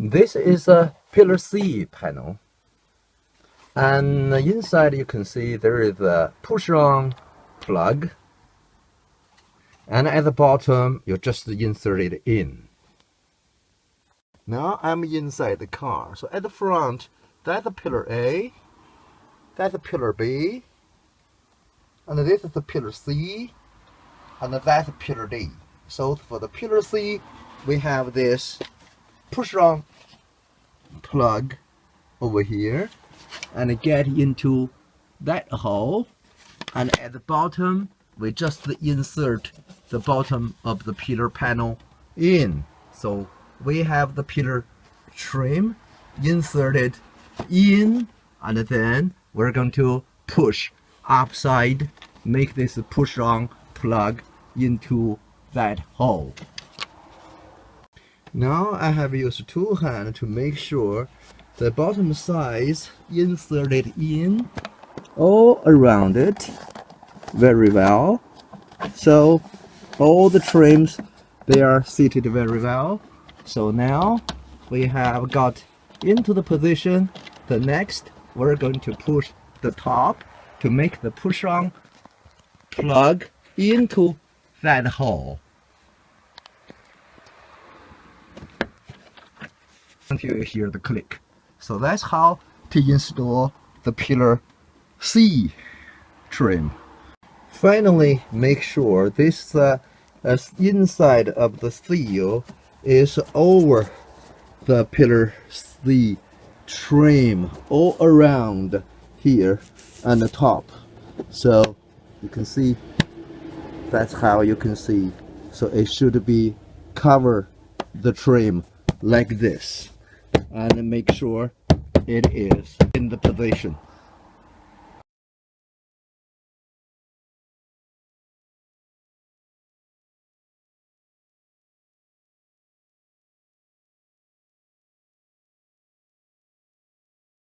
This is a pillar C panel, and inside you can see there is a push-on plug, and at the bottom you just insert it in. Now I'm inside the car. So at the front, that's the pillar A, that's the pillar B, and this is the pillar C, and that's the pillar D. So for the pillar C, we have this push-on plug over here, and get into that hole, and at the bottom, we just insert the bottom of the pillar panel in. So we have the pillar trim inserted in, and then we're going to push upside, make this push-on plug into that hole. Now I have used two hands to make sure the bottom sides inserted in all around it very well. So all the trims, they are seated very well. So now we have got into the position. The next, we're going to push the top to make the push-on plug into that hole until you hear the click. So that's how to install the pillar C trim. Finally, make sure this inside of the seal is over the pillar C trim all around here on the top. So you can see, that's how you can see. So it should be cover the trim like this, and make sure it is in the position.